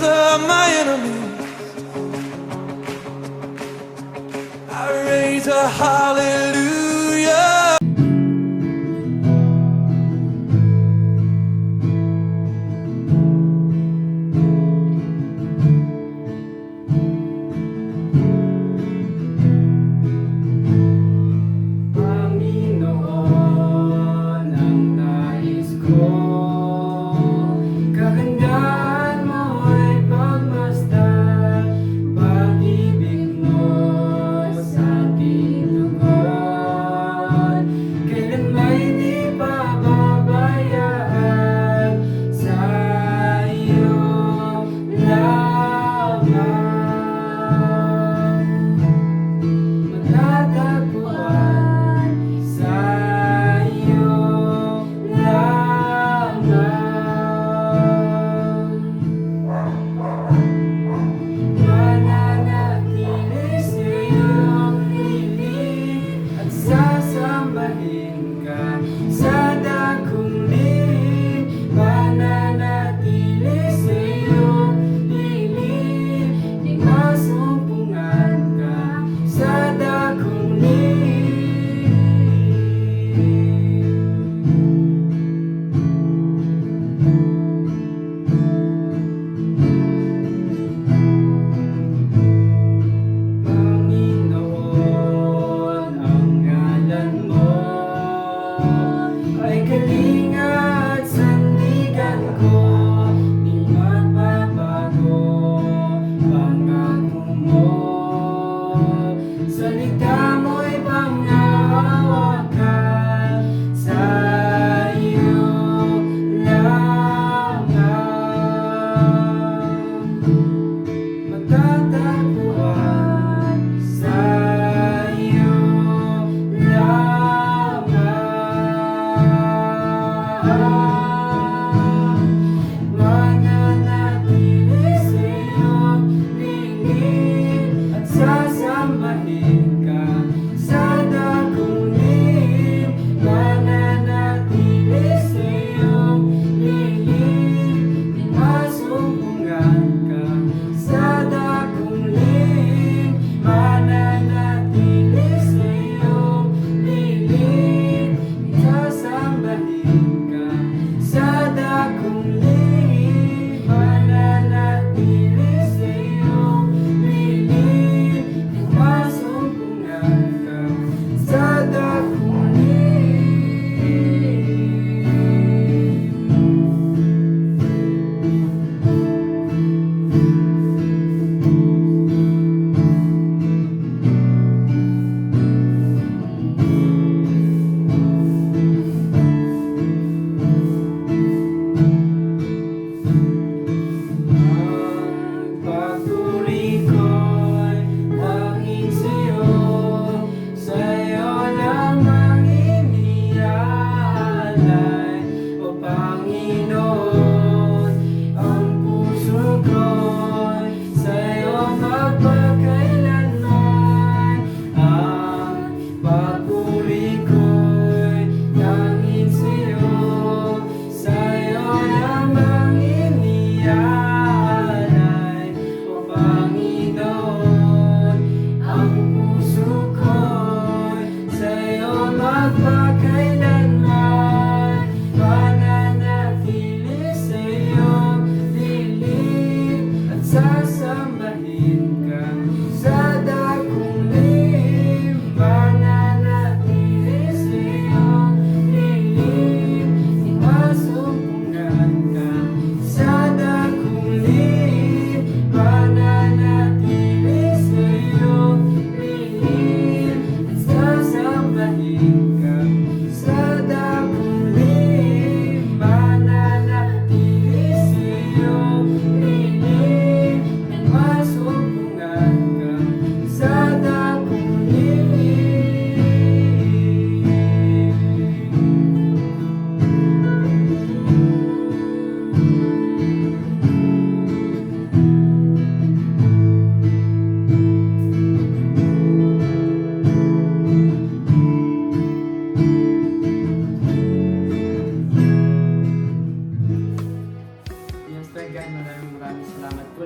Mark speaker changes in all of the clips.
Speaker 1: of my enemies. I raise a hallelujah.
Speaker 2: Panginoon, ang nais ko, kagandahan mo'y pagmasdan, pag-ibig mo sa aking tugon, kailan may di pababayaan, sa iyo lamang matatagpuan, sa iyo lamang mananatili sa iyong piling at sasambahin ka sa dakuling, mananatili sa iyong piling, di masumpungan ka sa dakuling. Panginoon, ang ngalan mo ay kalinga at sandigan ko, di magbabago pangako mo, salita mo'y panghahawakan, sa iyo lamang matatagpuan, sa iyo lamang mananatili sa iyong piling at sasambahin ka sa dakuling, mananatili sa iyong piling, di masumpungan ka sa dakuling, mananatili sa iyong piling, sasambahin ka sa dakuling, mananatili sa iyong piling, masumpungan ka sa dakuling. Ang pagpuri ko'y tanging sa'yo, sa'yo lamang iniaalay, O Panginoon. Ang puso ko'y sa'yo magpakailanman, ang pagpuri ko'y tanging sa'yo, sa'yo lamang iniaalay, O Panginoon. Ang puso ko'y sa'yo magpakailanman, mananatili sa iyong piling at sasambahin ka sa dakuling, mananatili sa iyong piling, di masumpungan ka sa dakuling, mananatili sa iyong piling at sasambahin ka sa dakuling, mananatili sa iyong piling, at masumpungan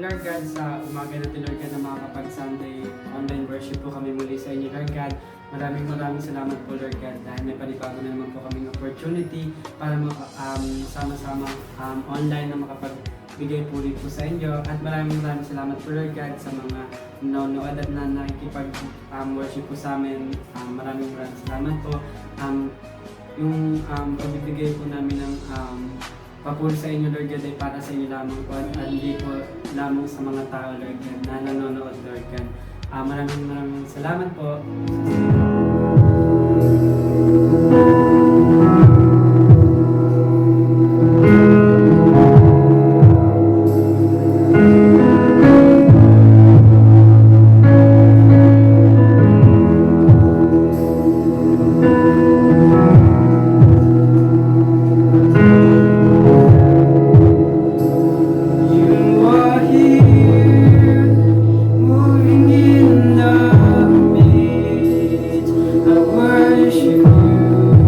Speaker 2: Lord God, sa umaga natin, Lord God, na makakapag-Sunday online worship po kami muli sa inyo, Lord God. Maraming salamat po, Lord God, dahil may panibago na naman po kaming opportunity para sama-sama online na makapagbigay puri po sa inyo. At maraming salamat po, Lord God, sa mga nanonood at na nakikipag-worship po sa amin. Maraming salamat po. Yung pagbibigay po namin ng papuri sa inyo, Lord God, ay para sa inyo lamang po at hindi po lamang sa mga tao, Lord God, na nanonood, Lord God. Maraming salamat po. You are here, moving in the midst. I worship you.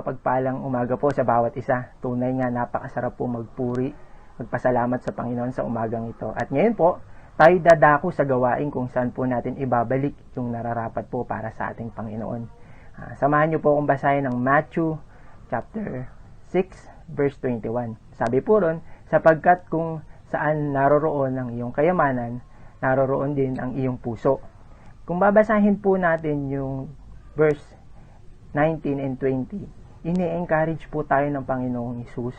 Speaker 3: mapagpalang umaga po sa bawat isa. Tunay nga napakasarap po magpuri, magpasalamat sa Panginoon sa umagang ito. At ngayon po, tayo dadako sa gawain kung saan po natin ibabalik yung nararapat po para sa ating Panginoon. Samahan niyo po akong basahin ng Matthew chapter 6 verse 21. Sabi po ron, sapagkat kung saan naroroon ang iyong kayamanan, naroroon din ang iyong puso. Kung babasahin po natin yung verse 19 and 20, ini-encourage po tayo ng Panginoong Hesus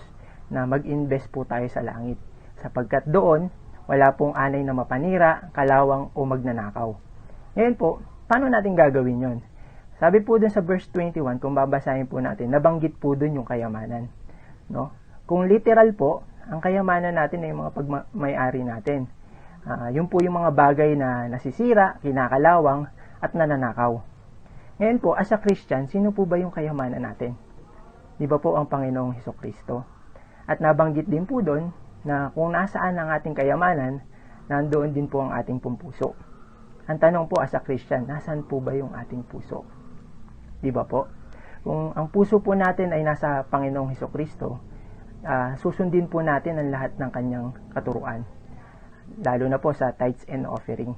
Speaker 3: na mag-invest po tayo sa langit. Sapagkat doon, wala pong anay na mapanira, kalawang o magnanakaw. Ngayon po, paano natin gagawin yon? Sabi po dun sa verse 21, kung babasahin po natin, nabanggit po dun yung kayamanan. No? Kung literal po, ang kayamanan natin ay yung mga pagmay-ari natin. Yun po yung mga bagay na nasisira, kinakalawang, at nananakaw. Ngayon po, as a Christian, sino po ba yung kayamanan natin? Di ba po ang Panginoong Hesukristo? At nabanggit din po doon na kung nasaan ang ating kayamanan, nandoon din po ang ating puso. Ang tanong po as a Christian, nasaan po ba yung ating puso? Di ba po? Kung ang puso po natin ay nasa Panginoong Hesukristo, susundin po natin ang lahat ng kanyang katuruan. Lalo na po sa tithes and offering.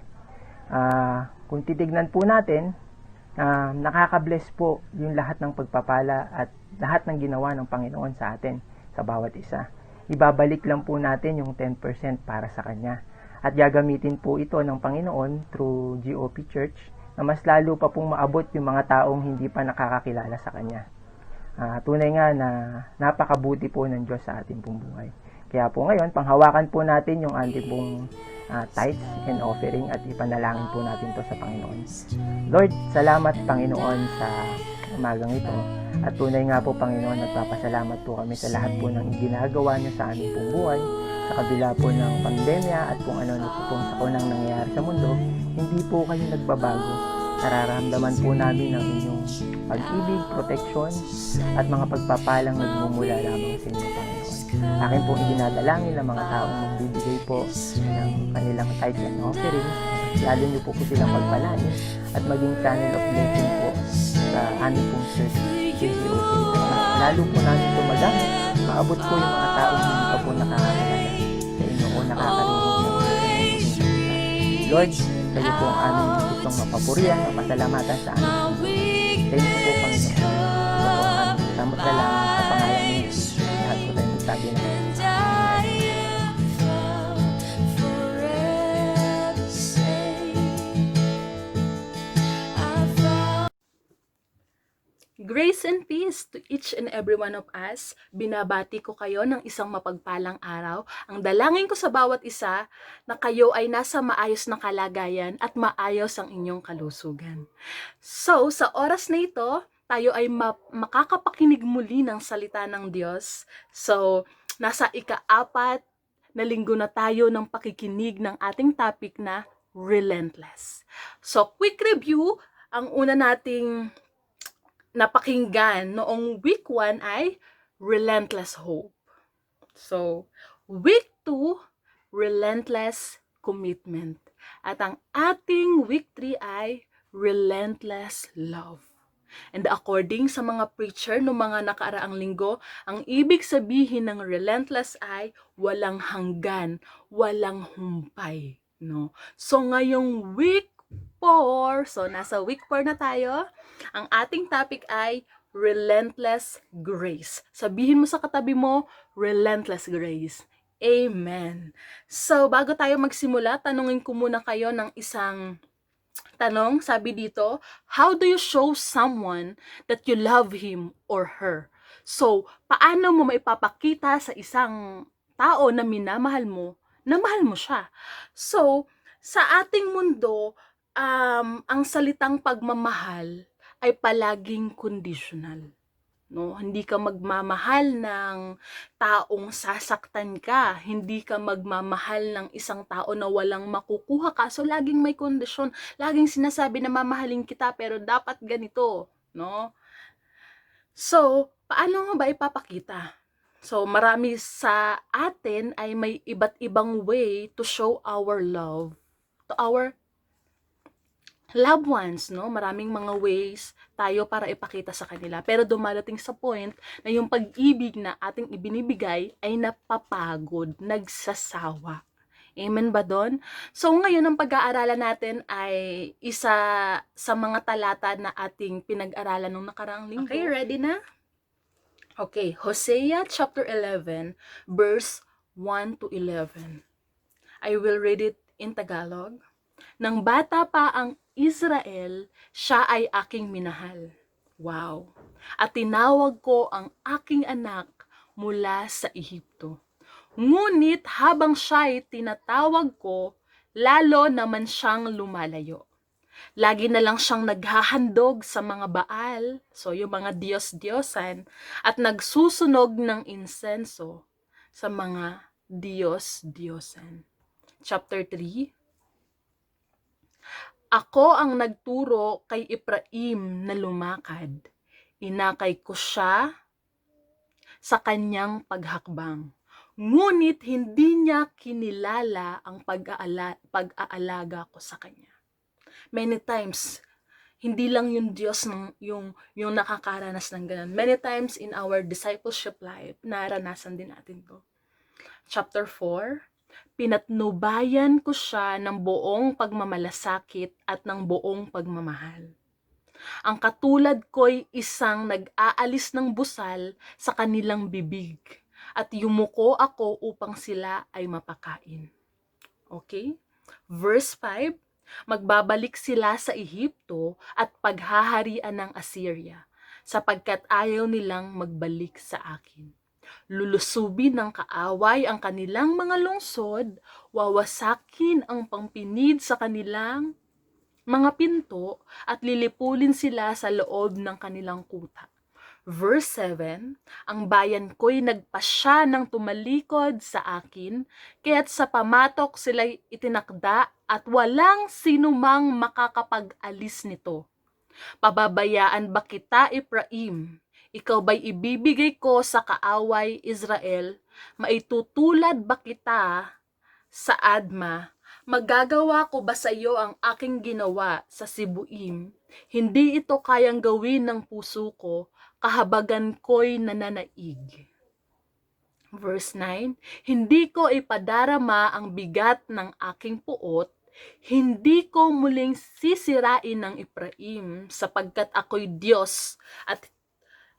Speaker 3: Kung titignan po natin, nakaka-bless po yung lahat ng pagpapala at lahat ng ginawa ng Panginoon sa atin, sa bawat isa. Ibabalik lang po natin yung 10% para sa Kanya. At gagamitin po ito ng Panginoon through GOP Church na mas lalo pa pong maabot yung mga taong hindi pa nakakakilala sa Kanya. Tunay nga na napakabuti po ng Diyos sa ating pong buhay. Kaya po ngayon, panghawakan po natin yung ating pong tithes and offering at ipanalangin po natin to sa Panginoon. Lord, salamat Panginoon sa umagang ito. At tunay nga po Panginoon, nagpapasalamat po kami sa lahat po ng ginagawa niyo sa aming pong buhay. Sa kabila po ng pandemya at kung ano-ano po pong sakunang nangyayari sa mundo, hindi po kayo nagbabago. Nararamdaman po namin ang inyong pag-ibig, protection, at mga pagpapalang nagmumula lamang sa inyo, Panginoon. Akin pong idinadalangin ng mga taong magbibigay po ng kanilang tithes and offering. Lalo niyo po silang magpalain at maging channel of blessing po sa aming pong church, CGOP. Lalo po namin tumagamit, maabot po yung mga taong hindi pa po nakakakilala sa inyo o nakakarinig sa inyo. Lord, kayo po ang aming gustong mapapurihan, mapasalamatan sa aming. Thank you po, Panginoon. Ito po ang aming samot na lang sa pangalan ni Jesus. Lahat po tayo magsabi na.
Speaker 4: Grace and peace to each and every one of us. Binabati ko kayo ng isang mapagpalang araw. Ang dalangin ko sa bawat isa na kayo ay nasa maayos na kalagayan at maayos ang inyong kalusugan. So, sa oras na ito, tayo ay makakapakinig muli ng salita ng Diyos. So, nasa ika-4 na linggo na tayo ng pakikinig ng ating topic na relentless. So, quick review, ang una nating napakinggan noong week 1 ay relentless hope. So, week 2, relentless commitment. At ang ating week 3 ay relentless love. And according sa mga preacher no mga nakaraang linggo, ang ibig sabihin ng relentless ay walang hanggan, walang humpay, no? So ngayong week 4, so nasa week 4 na tayo, ang ating topic ay relentless grace. Sabihin mo sa katabi mo, relentless grace. Amen. So bago tayo magsimula, tanungin ko muna kayo ng isang tanong. Sabi dito, how do you show someone that you love him or her? So, paano mo maipapakita sa isang tao na minamahal mo, na mahal mo siya? So, sa ating mundo, ang salitang pagmamahal ay palaging conditional. No, hindi ka magmamahal ng taong sasaktan ka, hindi ka magmamahal ng isang tao na walang makukuha ka. So laging may kondisyon, laging sinasabi na mamahalin kita pero dapat ganito, no? So, paano mo ba ipapakita? So, marami sa atin ay may iba't ibang way to show our love to our loved ones, no? Maraming mga ways tayo para ipakita sa kanila. Pero dumadating sa point na yung pag-ibig na ating ibinibigay ay napapagod, nagsasawa. Amen ba doon? So ngayon ang pag-aaralan natin ay isa sa mga talata na ating pinag-aralan nung nakaraang linggo. Okay, ready na? Okay, Hosea chapter 11, verse 1 to 11. I will read it in Tagalog. Nang bata pa ang Israel, siya ay aking minahal. Wow! At tinawag ko ang aking anak mula sa Ehipto. Ngunit habang siya'y tinatawag ko, lalo naman siyang lumalayo. Lagi na lang siyang naghahandog sa mga baal, so yung mga diyos-diyosan, at nagsusunog ng insenso sa mga diyos-diyosan. Chapter 3. Ako ang nagturo kay Ephraim na lumakad. Inakay ko siya sa kanyang paghakbang. Ngunit hindi niya kinilala ang pag-aalaga ko sa kanya. Many times, hindi lang yung Diyos yung nakakaranas ng ganun. Many times in our discipleship life, naranasan din natin to. Chapter 4, pinatnubayan ko siya ng buong pagmamalasakit at ng buong pagmamahal. Ang katulad ko'y isang nag-aalis ng busal sa kanilang bibig at yumuko ako upang sila ay mapakain. Okay? Verse 5, magbabalik sila sa Ehipto at paghaharian ng Assyria, sapagkat ayaw nilang magbalik sa akin. Lulusubin ng kaaway ang kanilang mga lungsod, wawasakin ang pangpinid sa kanilang mga pinto, at lilipulin sila sa loob ng kanilang kuta. Verse 7, ang bayan ko'y nagpasya ng tumalikod sa akin, kaya't sa pamatok sila'y itinakda at walang sinumang makakapag-alis nito. Pababayaan ba kita, Ephraim? Ikaw ba'y ibibigay ko sa kaaway, Israel? Maitutulad ba kita sa Adma? Magagawa ko ba sa iyo ang aking ginawa sa Sibuim? Hindi ito kayang gawin ng puso ko, kahabagan ko'y nananaig. Verse 9, hindi ko ipadarama ang bigat ng aking puot, hindi ko muling sisirain ng Ephraim, sapagkat ako'y Diyos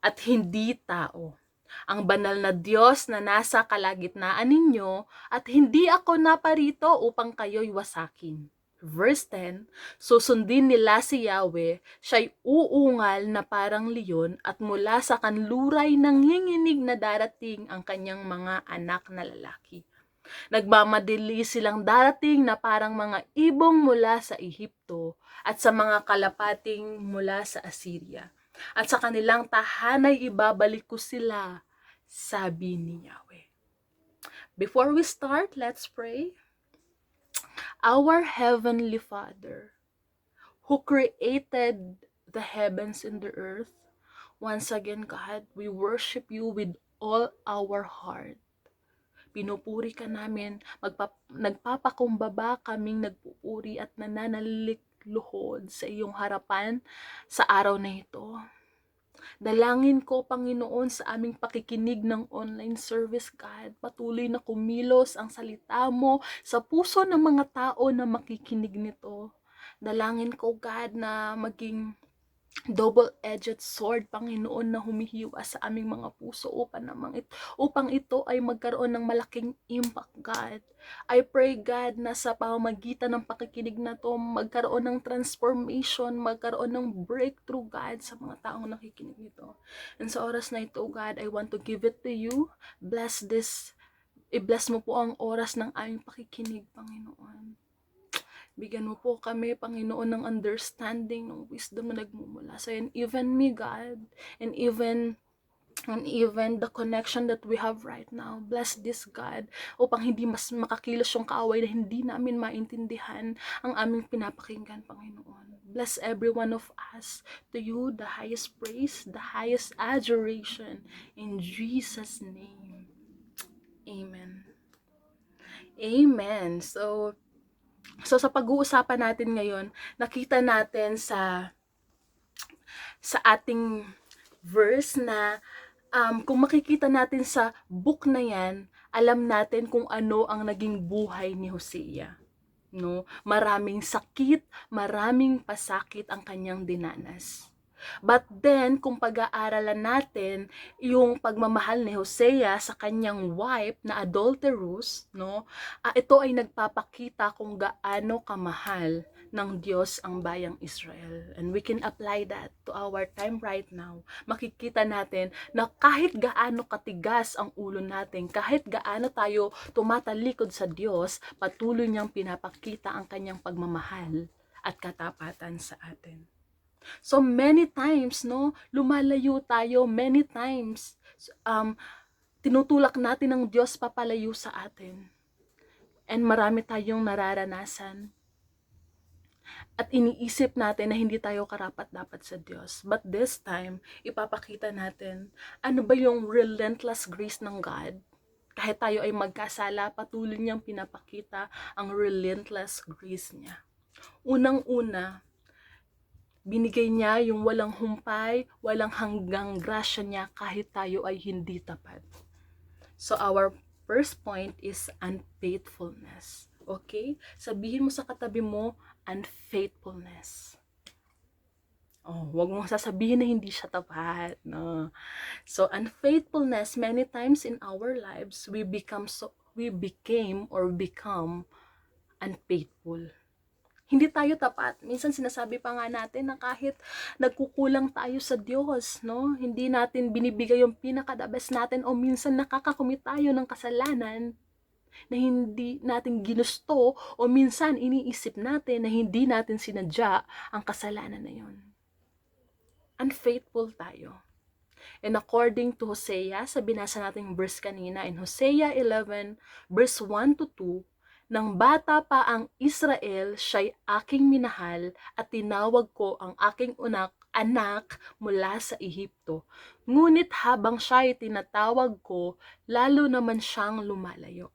Speaker 4: at hindi tao. Ang banal na Diyos na nasa kalagitnaan ninyo, at hindi ako naparito upang kayo'y wasakin. Verse 10, susundin nila si Yahweh, siya'y uungal na parang leon, at mula sa kanluray nanginginig na darating ang kanyang mga anak na lalaki. Nagmamadali silang darating na parang mga ibong mula sa Ehipto at sa mga kalapating mula sa Assyria. At sa kanilang tahanay ibabalik ko sila, sabi ni Yahweh. Before we start, let's pray. Our Heavenly Father, who created the heavens and the earth, once again, God, we worship you with all our heart. Pinupuri ka namin, nagpapakumbaba kaming nagpupuri at nananalikluhod sa iyong harapan sa araw na ito. Dalangin ko, Panginoon, sa aming pakikinig ng online service, God, patuloy na kumilos ang salita mo sa puso ng mga tao na makikinig nito. Dalangin ko, God, na maging double-edged sword, Panginoon, na humihiwa sa aming mga puso upang ito ay magkaroon ng malaking impact, God. I pray, God, na sa pamamagitan ng pakikinig na to, magkaroon ng transformation, magkaroon ng breakthrough, God, sa mga taong nakikinig nito. And sa oras na ito, God, I want to give it to you. I-bless mo po ang oras ng aming pakikinig, Panginoon. Bigyan mo po kami, Panginoon, ng understanding, ng wisdom na nagmumula sa iyo. And even me, God, and even the connection that we have right now. Bless this, God, upang hindi mas makakilos yung kaaway na hindi namin maintindihan ang aming pinapakinggan, Panginoon. Bless every one of us. To you, the highest praise, the highest adoration. In Jesus' name. Amen. Amen. So, So sa pag-uusapan natin ngayon, nakita natin sa ating verse na kung makikita natin sa book na yan, alam natin kung ano ang naging buhay ni Hosea. No? Maraming sakit, maraming pasakit ang kanyang dinanas. But then, kung pag-aaralan natin yung pagmamahal ni Hosea sa kanyang wife na adulterous, no? Ito ay nagpapakita kung gaano kamahal ng Diyos ang bayang Israel. And we can apply that to our time right now. Makikita natin na kahit gaano katigas ang ulo natin, kahit gaano tayo tumatalikod sa Diyos, patuloy niyang pinapakita ang kanyang pagmamahal at katapatan sa atin. So many times, no, lumalayo tayo many times. Tinutulak natin ng Diyos papalayo sa atin. And marami tayong nararanasan. At iniisip natin na hindi tayo karapat-dapat sa Diyos. But this time, ipapakita natin, ano ba yung relentless grace ng God? Kahit tayo ay magkasala, patuloy niyang pinapakita ang relentless grace niya. Unang-una, binigay niya yung walang humpay, walang hanggang grasya niya kahit tayo ay hindi tapat. So our first point is unfaithfulness. Okay? Sabihin mo sa katabi mo, unfaithfulness. Huwag mong sasabihin na hindi siya tapat. No? So unfaithfulness, many times in our lives, we become unfaithful. Hindi tayo tapat. Minsan sinasabi pa nga natin na kahit nagkukulang tayo sa Diyos, no? Hindi natin binibigay yung pinaka-the best natin o minsan nakakakumit tayo ng kasalanan na hindi natin ginusto o minsan iniisip natin na hindi natin sinadya ang kasalanan na yun. Unfaithful tayo. And according to Hosea, sa binasa nating verse kanina in Hosea 11 verse 1 to 2, nang bata pa ang Israel, siya'y aking minahal at tinawag ko ang aking anak mula sa Ehipto. Ngunit habang siya'y tinatawag ko, lalo naman siyang lumalayo.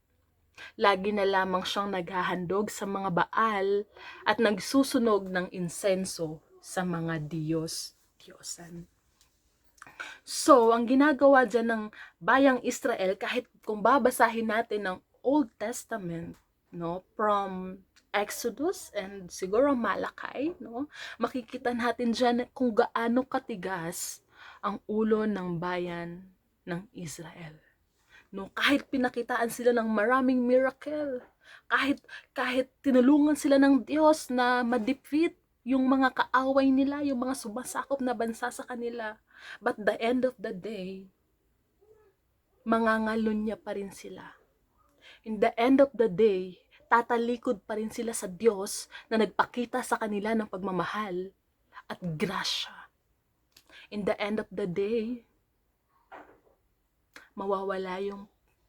Speaker 4: Lagi na lamang siyang naghahandog sa mga baal at nagsusunog ng insenso sa mga Diyos-Diyosan. So, ang ginagawa dyan ng bayang Israel, kahit kung babasahin natin ng Old Testament, no, from Exodus and siguro Malakay, no, makikita natin dyan kung gaano katigas ang ulo ng bayan ng Israel. No, kahit pinakitaan sila ng maraming miracle, kahit tinulungan sila ng Diyos na ma-defeat yung mga kaaway nila, yung mga sumasakop na bansa sa kanila, but the end of the day, mangangalunya pa rin sila. In the end of the day, tatalikod pa rin sila sa Diyos na nagpakita sa kanila ng pagmamahal at grasya. In the end of the day, mawawala yung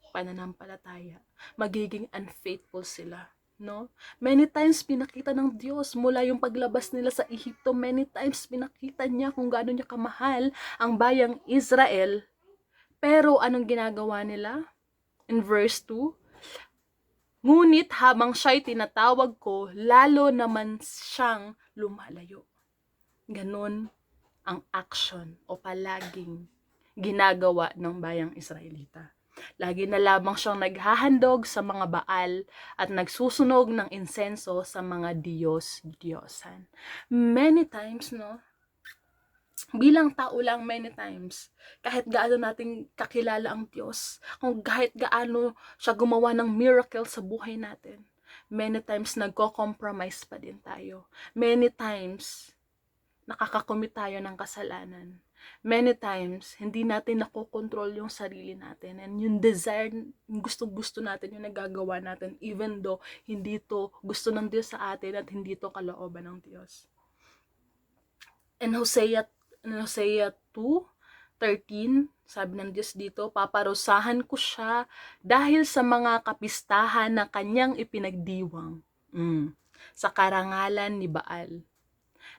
Speaker 4: pananampalataya. Magiging unfaithful sila. No? Many times pinakita ng Diyos mula yung paglabas nila sa Ehipto, many times pinakita niya kung gaano niya kamahal ang bayang Israel. Pero anong ginagawa nila? In verse 2, ngunit habang siya'y tinatawag ko, lalo naman siyang lumalayo. Ganon ang action o palaging ginagawa ng bayang Israelita. Lagi na lamang siyang naghahandog sa mga baal at nagsusunog ng insenso sa mga Diyos-Diyosan. Many times, no? Bilang tao lang, many times, kahit gaano nating kakilala ang Diyos, kung kahit gaano siya gumawa ng miracle sa buhay natin, many times nagko-compromise pa din tayo. Many times, nakakakumit tayo ng kasalanan. Many times, hindi natin nakokontrol yung sarili natin. And yung desire, yung gustong-gusto natin, yung nagagawa natin, even though hindi to gusto ng Diyos sa atin at hindi to kalooban ng Diyos. And Hosea 2:13, sabi ng Diyos dito, paparusahan ko siya dahil sa mga kapistahan na kanyang ipinagdiwang sa karangalan ni Baal.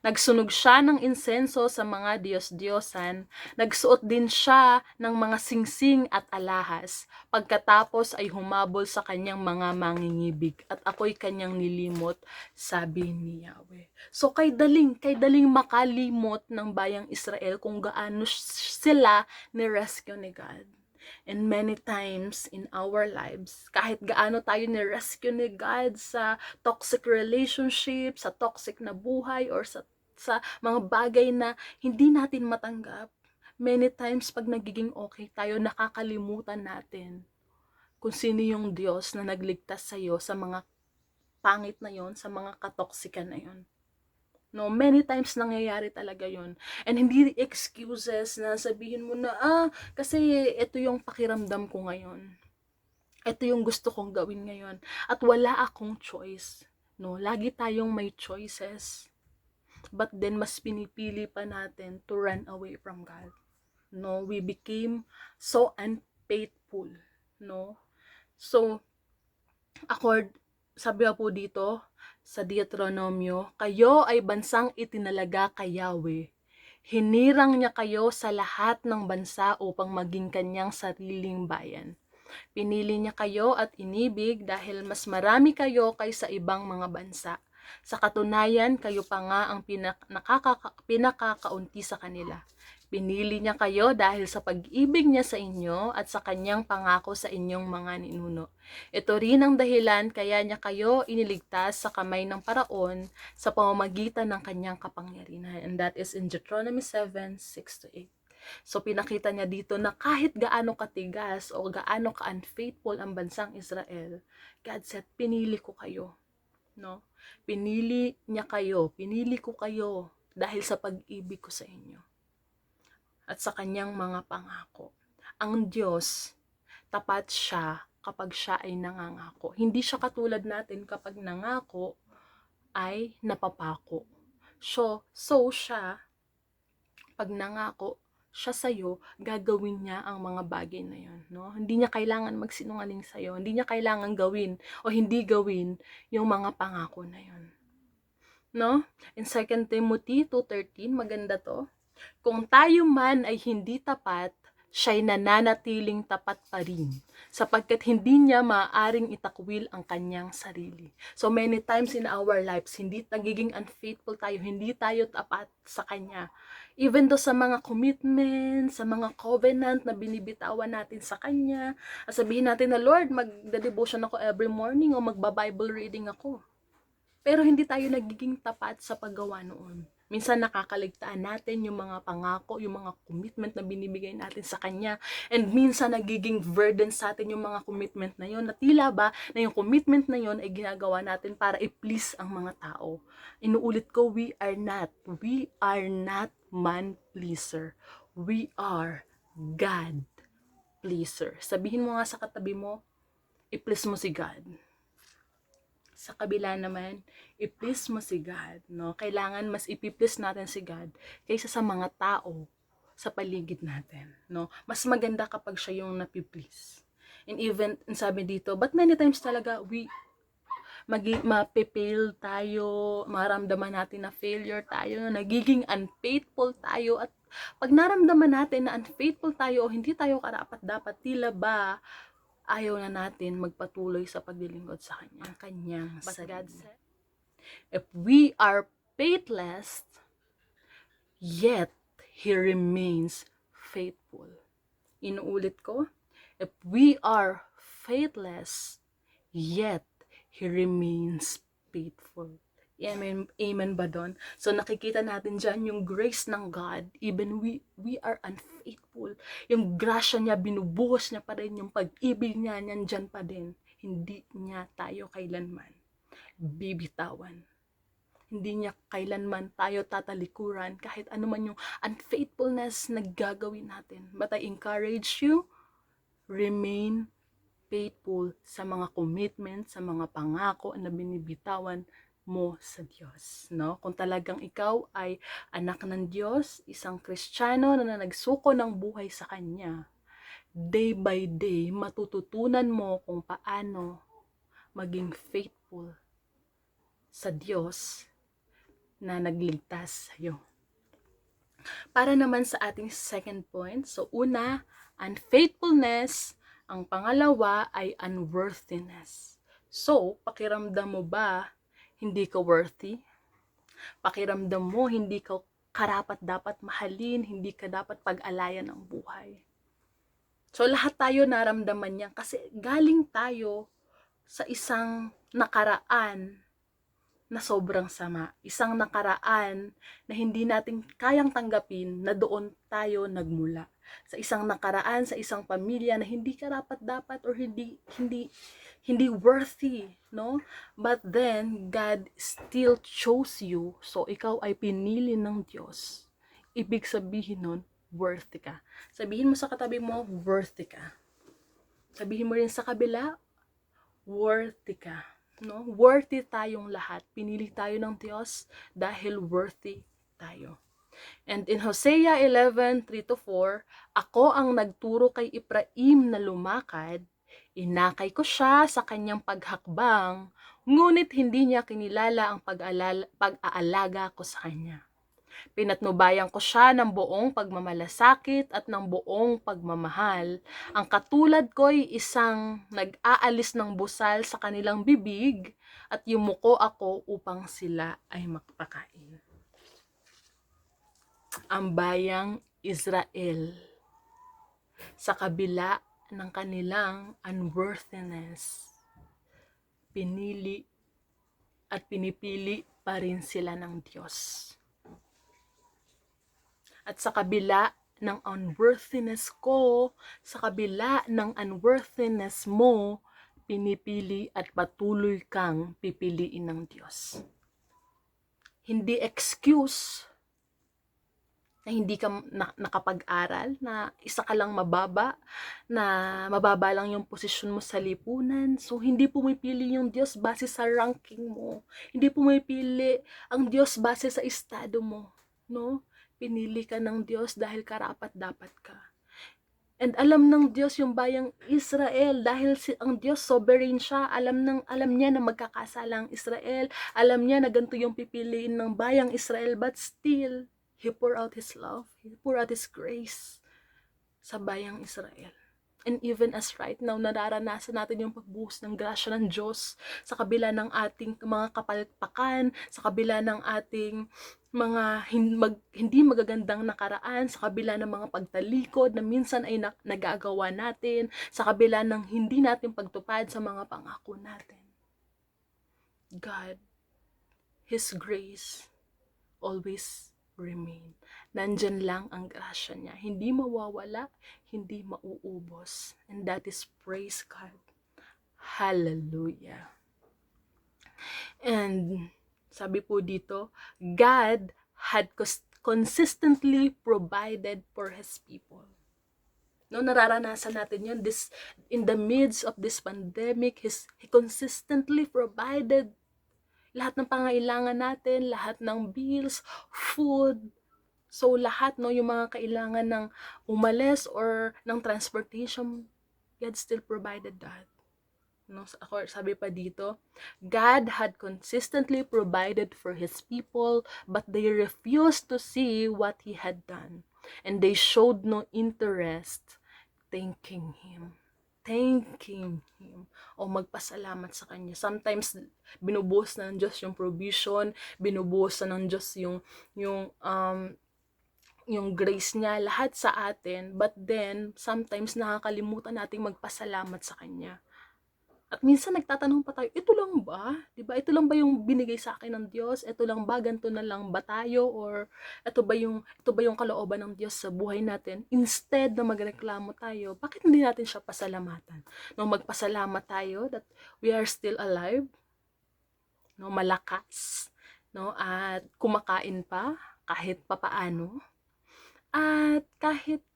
Speaker 4: Nagsunog siya ng insenso sa mga Diyos-Diyosan. Nagsuot din siya ng mga singsing at alahas. Pagkatapos ay humabol sa kanyang mga mangingibig. At ako'y kanyang nilimot, sabi ni Yahweh. So kay daling makalimot ng bayang Israel kung gaano sila ni-rescue ni God. And many times in our lives, kahit gaano tayo ni-rescue ni God sa toxic relationship, sa toxic na buhay, or sa mga bagay na hindi natin matanggap, many times pag nagiging okay tayo, nakakalimutan natin kung sino yung Diyos na nagligtas sa'yo sa mga pangit na yon, sa mga katoksikan na yon. No, many times nangyayari talaga yon. And hindi excuses na sabihin mo na, kasi ito yung pakiramdam ko ngayon. Ito yung gusto kong gawin ngayon. At wala akong choice. No, lagi tayong may choices. But then, mas pinipili pa natin to run away from God. No, we became so unfaithful. No, so, sabi po dito, sa Deuteronomio, kayo ay bansang itinalaga kay Yahweh. Hinirang niya kayo sa lahat ng bansa upang maging kanyang sariling bayan. Pinili niya kayo at inibig dahil mas marami kayo kaysa ibang mga bansa. Sa katunayan, kayo pa nga ang pinakakaunti sa kanila. Pinili niya kayo dahil sa pag-ibig niya sa inyo at sa kanyang pangako sa inyong mga ninuno. Ito rin ang dahilan kaya niya kayo iniligtas sa kamay ng Paraon sa pamamagitan ng kanyang kapangyarihan. And that is in Deuteronomy 7:6-8. So pinakita niya dito na kahit gaano katigas o gaano ka-unfaithful ang bansang Israel, God said, pinili ko kayo. No? Pinili ko kayo dahil sa pag-ibig ko sa inyo at sa kanyang mga pangako. Ang Diyos, tapat siya kapag siya ay nangangako. Hindi siya katulad natin kapag nangako ay napapako. So siya, pag nangako siya sa'yo, gagawin niya ang mga bagay na yun. No? Hindi niya kailangan magsinungaling sa'yo. Hindi niya kailangan gawin o hindi gawin yung mga pangako na yun. No? In 2 Timothy 2:13, maganda to. Kung tayo man ay hindi tapat, siya'y nananatiling tapat pa rin, sapagkat hindi niya maaaring itakwil ang kanyang sarili. So many times in our lives, hindi nagiging unfaithful tayo, hindi tayo tapat sa Kanya. Even do sa mga commitments, sa mga covenant na binibitawan natin sa Kanya, sabihin natin na, Lord, magda-devotion ako every morning o magba-Bible reading ako. Pero hindi tayo nagiging tapat sa paggawa noon. Minsan nakakaligtaan natin yung mga pangako, yung mga commitment na binibigay natin sa Kanya. And minsan nagiging burden sa atin yung mga commitment na yun. Na tila ba na yung commitment na yun ay ginagawa natin para i-please ang mga tao. Inuulit ko, we are not man pleaser. We are God pleaser. Sabihin mo nga sa katabi mo, i-please mo si God. Sa kabila naman, i-please mo si God, no? Kailangan mas i-please natin si God kaysa sa mga tao sa paligid natin, no? Mas maganda kapag siya yung napi-please. And even, sabi dito, but many times talaga, mapifail tayo, maramdaman natin na failure tayo, nagiging unfaithful tayo, at pag naramdaman natin na unfaithful tayo o hindi tayo karapat-dapat, tila ba ayaw na natin magpatuloy sa paglilingkod sa kanyang sarili. God said, if we are faithless, yet He remains faithful. Inuulit ko, if we are faithless, yet He remains faithful. Amen, amen ba doon? So nakikita natin dyan yung grace ng God, even we are unfaithful. Yung grasya niya, binubuhos niya pa rin, yung pag-ibig niya, nandyan pa din. Hindi niya tayo kailanman bibitawan. Hindi niya kailanman tayo tatalikuran kahit ano man yung unfaithfulness na gagawin natin. But I encourage you, remain faithful sa mga commitment, sa mga pangako na binibitawan mo sa Diyos, no? Kung talagang ikaw ay anak ng Diyos, isang Kristiyano na nagsuko ng buhay sa Kanya, day by day, matututunan mo kung paano maging faithful sa Diyos na nagligtas sa'yo. Para naman sa ating second point, so una, unfaithfulness. Ang pangalawa ay unworthiness. So, pakiramdam mo ba hindi ka worthy? Pakiramdam mo hindi ka karapat dapat mahalin, hindi ka dapat pag-alayan ng buhay. So, lahat tayo naramdaman yan kasi galing tayo sa isang nakaraan na sobrang sama. Isang nakaraan na hindi natin kayang tanggapin na doon tayo nagmula. Sa isang nakaraan, sa isang pamilya na hindi karapat-dapat or hindi worthy, no? But then, God still chose you. So, ikaw ay pinili ng Diyos. Ibig sabihin nun, worthy ka. Sabihin mo sa katabi mo, worthy ka. Sabihin mo rin sa kabila, worthy ka. No? Worthy tayong lahat. Pinili tayo ng Diyos dahil worthy tayo. And in Hosea 11:3-4, ako ang nagturo kay Ephraim na lumakad, inakay ko siya sa kanyang paghakbang, ngunit hindi niya kinilala ang pag-aalaga ko sa kanya. Pinatnubayan ko siya ng buong pagmamalasakit at ng buong pagmamahal. Ang katulad ko'y isang nag-aalis ng busal sa kanilang bibig at yumuko ako upang sila ay makapakain. Ang bayang Israel, sa kabila ng kanilang unworthiness, pinili at pinipili pa rin sila ng Diyos. At sa kabila ng unworthiness ko, sa kabila ng unworthiness mo, pinipili at patuloy kang pipiliin ng Diyos. Hindi excuse na hindi ka nakapag-aral, na isa ka lang mababa, na mababa lang yung posisyon mo sa lipunan. So, hindi pumipili yung Diyos base sa ranking mo. Hindi pumipili ang Diyos base sa estado mo. No? Pinili ka ng Diyos dahil karapat-dapat ka. And alam ng Diyos yung bayang Israel dahil ang Diyos sovereign siya. Alam niya na magkakasala ang Israel. Alam niya na ganito yung pipiliin ng bayang Israel, but still He poured out His love. He poured out His grace sa bayang Israel. And even as right now, nararanasan natin yung pagbuhos ng grasya ng Diyos sa kabila ng ating mga kapalpakan, sa kabila ng ating mga hindi magagandang nakaraan, sa kabila ng mga pagtalikod na minsan ay nagagawa natin, sa kabila ng hindi natin pagtupad sa mga pangako natin. God, His grace always remain. Nandyan lang ang grasya niya. Hindi mawawala, hindi mauubos. And that is praise God. Hallelujah. And sabi po dito, God had consistently provided for His people. No, nararanasan natin yun. In the midst of this pandemic, He consistently provided lahat ng pangailangan natin, lahat ng bills, food. So, lahat, no, yung mga kailangan ng umalis or ng transportation, God still provided that. No, sabi pa dito, God had consistently provided for His people, but they refused to see what He had done. And they showed no interest thanking Him. Thanking Him. O magpasalamat sa Kanya. Sometimes, binubuhos na ng Diyos yung provision, binubuhos na ng Diyos yung grace niya, lahat sa atin, but then, sometimes nakakalimutan nating magpasalamat sa Kanya. At minsan nagtatanong pa tayo, ito lang ba? Diba? Ito lang ba yung binigay sa akin ng Diyos? Ito lang ba? Ganito na lang ba tayo? Or ito ba yung kalooban ng Diyos sa buhay natin? Instead na magreklamo tayo, bakit hindi natin siya pasalamatan? No, magpasalamat tayo that we are still alive, no, malakas, no, at kumakain pa kahit papaano. At kahit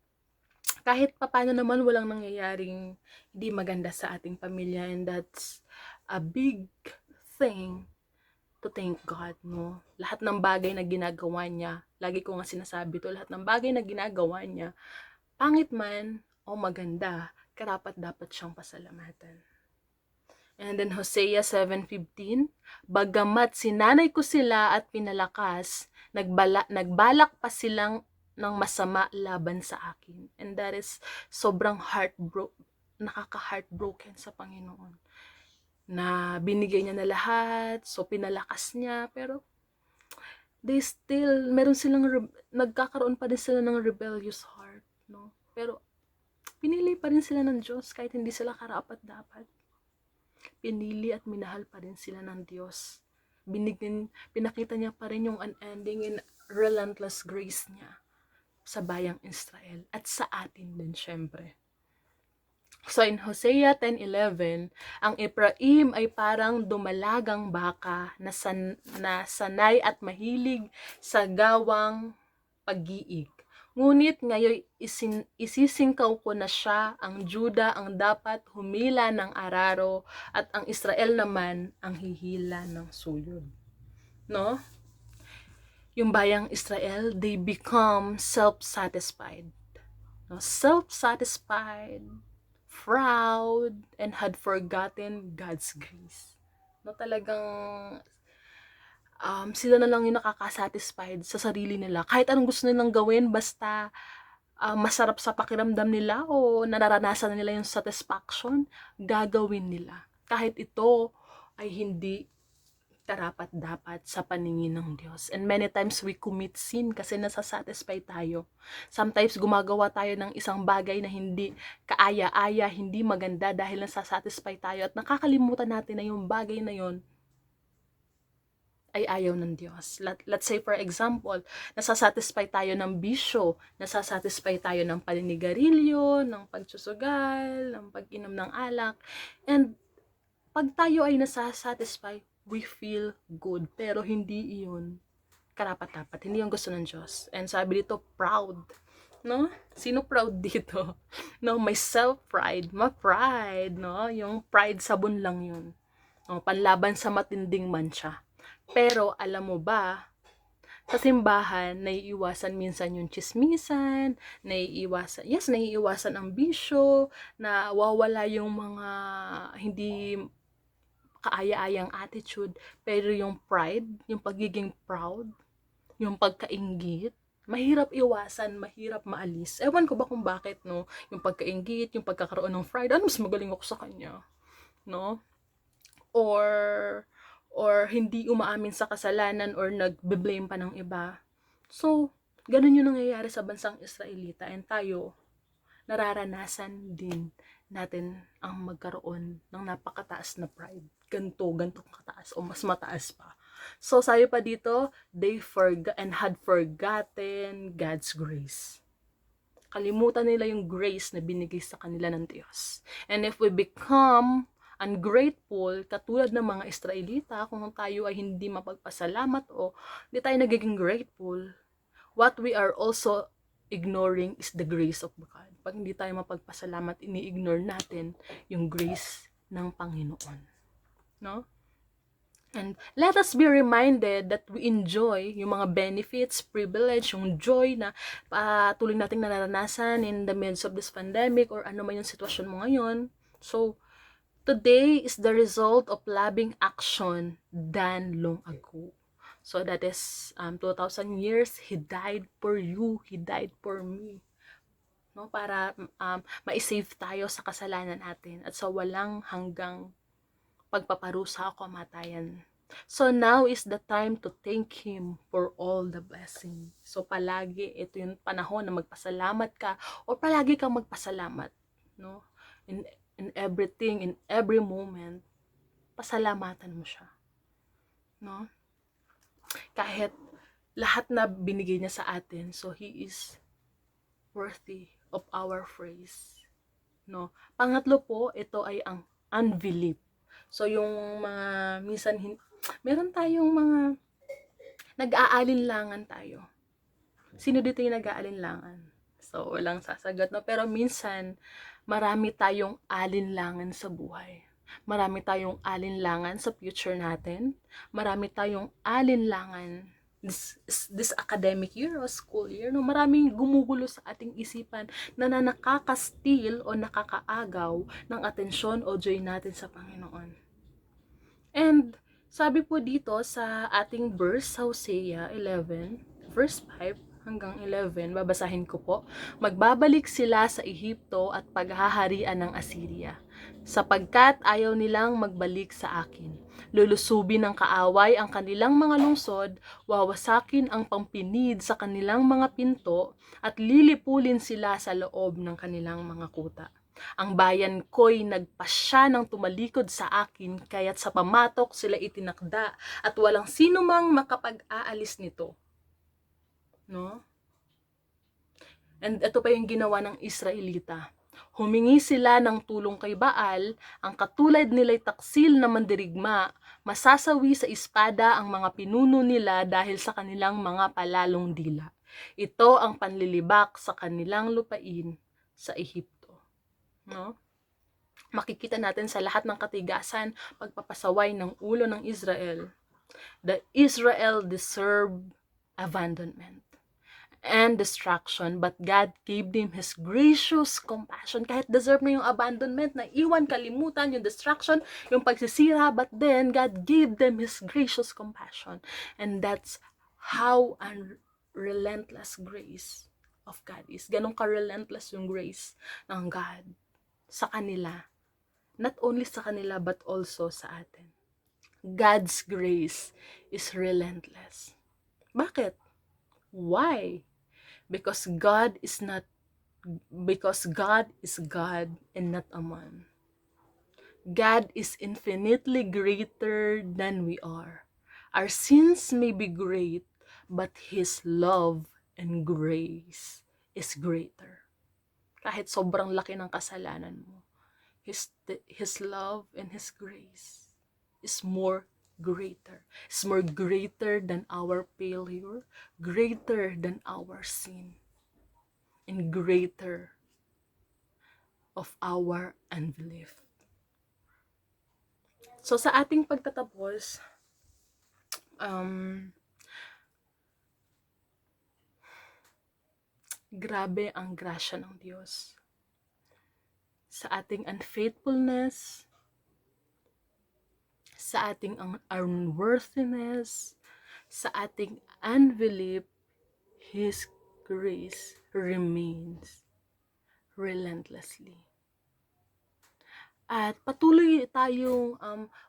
Speaker 4: papaano naman walang nangyayaring hindi maganda sa ating pamilya, and that's a big thing to thank God, no? Lahat ng bagay na ginagawa niya, lagi ko nga sinasabi to, lahat ng bagay na ginagawa niya, pangit man o maganda, karapat dapat siyang pasalamatan. And then Hosea 7:15, bagamat sinanay ko sila at pinalakas, nagbalak pa silang ng masama laban sa akin. And that is sobrang nakaka-heartbroken sa Panginoon. Na binigay niya na lahat, so pinalakas niya, pero meron silang, nagkakaroon pa din sila ng rebellious heart, no? Pero pinili pa rin sila ng Diyos kahit hindi sila karapat-dapat. Pinili at minahal pa rin sila ng Diyos. Pinakita niya pa rin yung unending and relentless grace niya sa bayang Israel at sa atin din syempre. So in Hosea 10:11, ang Ephraim ay parang dumalagang baka na sanay at mahilig sa gawang pag-iig. Ngunit ngayon isisingkaw ko na siya, ang Juda ang dapat humila ng araro at ang Israel naman ang hihila ng suyod. No? Yung bayang Israel, they become self-satisfied. No? Self-satisfied, proud, and had forgotten God's grace. No, talagang sila na lang yung nakakasatisfied sa sarili nila. Kahit anong gusto nilang gawin, basta masarap sa pakiramdam nila o nararanasan nila yung satisfaction, gagawin nila. Kahit ito ay hindi karapat-dapat sa paningin ng Diyos. And many times we commit sin kasi nasasatisfy tayo. Sometimes gumagawa tayo ng isang bagay na hindi kaaya-aya, hindi maganda dahil nasasatisfy tayo at nakakalimutan natin na yung bagay na yon ay ayaw ng Diyos. Let's say for example, nasasatisfy tayo ng bisyo, nasasatisfy tayo ng paninigarilyo, ng pagsusugal, ng pag-inom ng alak, and pag tayo ay nasasatisfy, we feel good, pero hindi iyon karapat-dapat, hindi yung gusto ng Diyos. And sabi dito, proud, no? Sino proud dito? No, may self-pride, ma-pride, no? Yung pride sabon lang yun. No, panlaban sa matinding mancha. Pero alam mo ba, sa simbahan, naiiwasan minsan yung chismisan, naiiwasan ang bisyo, na wawala yung mga hindi kaaya-ayang attitude, pero yung pride, yung pagiging proud, yung pagkainggit, mahirap iwasan, mahirap maalis. Ewan ko ba kung bakit, no? Yung pagkainggit, yung pagkakaroon ng pride, mas magaling ako sa kanya, no? Or hindi umaamin sa kasalanan or nagbe-blame pa ng iba. So, ganun yung nangyayari sa bansang Israelita, and tayo, nararanasan din natin ang magkaroon ng napakataas na pride. Ganto kataas o mas mataas pa. So, sabi pa dito, they forgot and had forgotten God's grace. Kalimutan nila yung grace na binigay sa kanila ng Diyos. And if we become ungrateful, katulad ng mga Israelita, kung tayo ay hindi mapagpasalamat o hindi tayo nagiging grateful, what we are also ignoring is the grace of God. Pag hindi tayo mapagpasalamat, ini-ignore natin yung grace ng Panginoon. No? And let us be reminded that we enjoy yung mga benefits, privilege, yung joy na patuloy nating nararanasan in the midst of this pandemic or ano man yung sitwasyon mo ngayon. So, today is the result of loving action done long ago. So that is 2,000 years, He died for you, He died for me. No, para ma-save tayo sa kasalanan natin at sa walang hanggang pagpaparusa o kamatayan. So now is the time to thank Him for all the blessing. So palagi ito yung panahon na magpasalamat ka o palagi kang magpasalamat, no? In everything, in every moment, pasalamatan mo siya. No? Kahit lahat na binigay niya sa atin, so He is worthy of our praise. No? Pangatlo po, ito ay ang unbelief. So yung mga minsan meron tayong mga nag-aalinlangan tayo. Sino dito yung nag-aalinlangan? So walang sasagot, no? Pero minsan marami tayong alinlangan sa buhay. Marami tayong alinlangan sa future natin. Marami tayong alinlangan this academic year o school year. No? Maraming gumugulo sa ating isipan na nakaka-steal o nakakaagaw ng atensyon o joy natin sa Panginoon. And sabi po dito sa ating verse, sa Hosea 11, verse 5 hanggang 11, babasahin ko po. Magbabalik sila sa Ehipto at paghaharian ng Assyria, sapagkat ayaw nilang magbalik sa akin. Lulusubin ng kaaway ang kanilang mga lungsod, wawasakin ang pampinid sa kanilang mga pinto, at lilipulin sila sa loob ng kanilang mga kuta. Ang bayan ko'y nagpasya ng tumalikod sa akin, kaya't sa pamatok sila itinakda, at walang sino mang makapag-aalis nito. No? And ito pa yung ginawa ng Israelita. Humingi sila ng tulong kay Baal, ang katulad nila'y taksil na mandirigma, masasawi sa espada ang mga pinuno nila dahil sa kanilang mga palalong dila. Ito ang panlilibak sa kanilang lupain sa Ehipto. No? Makikita natin sa lahat ng katigasan, pagpapasaway ng ulo ng Israel. The Israel deserved abandonment and destruction, but God gave them His gracious compassion. Kahit deserve na yung abandonment, na iwan, kalimutan, yung destruction, yung pagsisira, but then God gave them His gracious compassion. And that's how relentless grace of God is. Ganun ka-relentless yung grace ng God sa kanila. Not only sa kanila, but also sa atin. God's grace is relentless. Bakit? Why? Because God is God and not a man. God is infinitely greater than we are. Our sins may be great, but His love and grace is greater. Kahit sobrang laki ng kasalanan mo, His love and His grace is more greater. It's more greater than our failure, greater than our sin, and greater of our unbelief. So sa ating pagtatapos, grabe ang grasya ng Diyos. Sa ating unfaithfulness, sa ating unworthiness, sa ating unbelief, His grace remains relentlessly. At patuloy tayong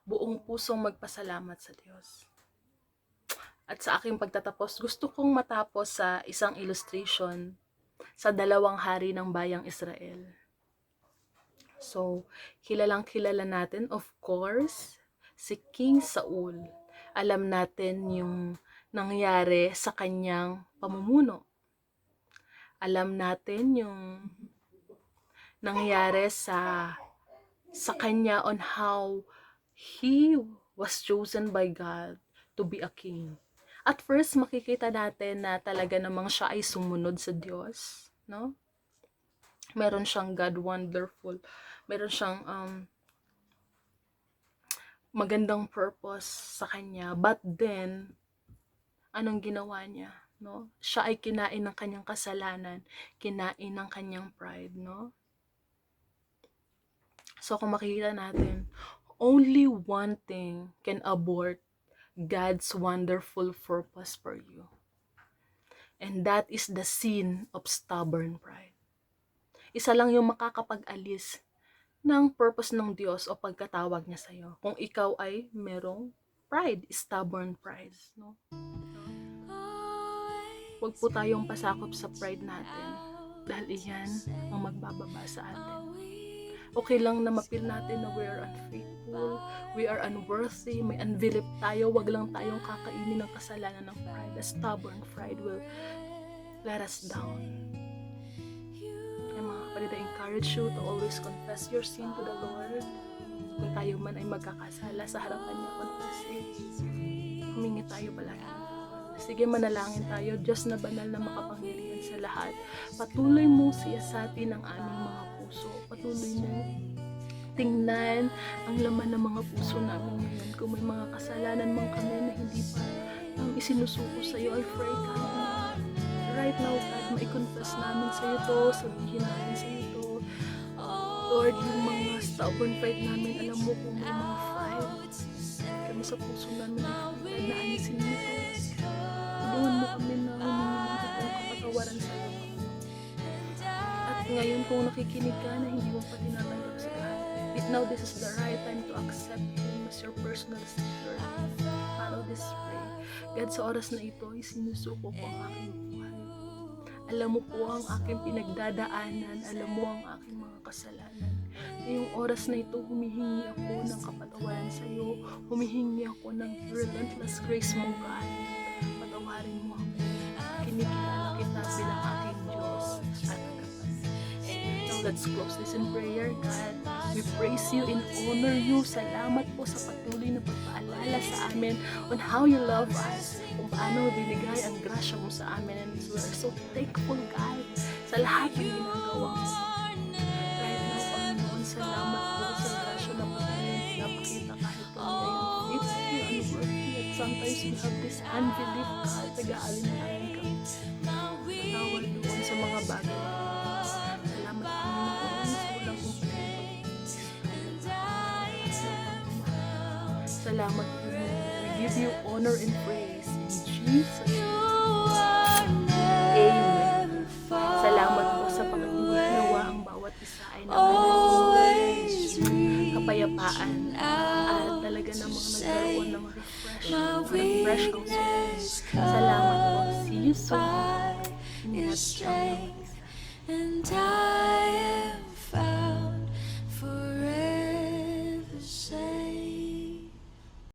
Speaker 4: buong pusong magpasalamat sa Diyos. At sa aking pagtatapos, gusto kong matapos sa isang illustration sa 2 hari ng bayang Israel. So, kilalang-kilala natin, of course, si King Saul. Alam natin yung nangyari sa kanyang pamumuno. Alam natin yung nangyari sa kanya on how he was chosen by God to be a king. At first, makikita natin na talaga namang siya ay sumunod sa Diyos, no? Meron siyang God wonderful. Meron siyang magandang purpose sa kanya. But then, anong ginawa niya, no? Siya ay kinain ng kanyang kasalanan, kinain ng kanyang pride, no? So kung makikita natin, only one thing can abort God's wonderful purpose for you. And that is the sin of stubborn pride. Isa lang yung makakapag-alis ng purpose ng Diyos o pagkatawag niya sa'yo. Kung ikaw ay merong pride, stubborn pride. No? Huwag po tayong pasakop sa pride natin dahil iyan ang magbababa sa atin. Okay lang na mapil natin na we are unfaithful, we are unworthy, may unbelief tayo, wag lang tayong kakainin ng kasalanan ng pride. The stubborn pride will let us down. Kaya mga kapatid, I encourage you to always confess your sin to the Lord. Kung tayo man ay magkakasala sa harapan niya, confess it. Humingi tayo palagi. Sige, manalangin tayo. Diyos na banal na makapangyarihan sa lahat. Patuloy mo siyasatin ang aming mga puso. Patuloy mo tingnan ang laman ng mga puso namin ngayon. Kung may mga kasalanan man kami na hindi pa isinusuko sa iyo, I pray God. Right now, God, mai-confess namin sa iyo to, sabihin namin sa iyo to. Lord, yung mga stubborn pride namin, alam mo kung may mga pride. mo sa puso namin na alisin mo ito. Tulungan mo kami na humingi ng totoong kapatawaran sa iyo. At ngayon kung nakikinig ka na hindi mo pa tinatanggap si God, now this is the right time to accept Him as your personal Savior. Follow this prayer. God, sa oras na ito, isinusuko ko ang aking buhay. Alam mo po ang aking pinagdadaanan. Alam mo ang aking mga kasalanan. Ngayong oras na ito, humihingi ako ng kapatawaran sa iyo. Humihingi ako ng relentless grace mo, God. Patawarin mo ako. Kinikilala kita bilang aking Diyos at tagapagligtas. Now let's close this in prayer, God. We praise you and honor you. Salamat po sa patuloy na pagpaalala sa amin on how you love us. Kung paano binigay ang grasya mo sa amin. And we are so thankful, God, sa lahat ng ginagawa mo. Right now, Panginoon, salamat po sa grasya na patuloy na pinapakita kahit kami ngayon. It's still unworthy at sometimes we have this unbelief, God, nag-aalinlangan kami. Tawad doon sa mga bagay. Salamat, Panginoon, sa walang salamat po. We give you honor and praise in Jesus' name. Amen. Salamat po sa pag-ibig. Nawa ang bawat isa ay naman kapayapaan at talaga namang nagkaroon ng refresh ang souls. Salamat po. See you soon. Ingat.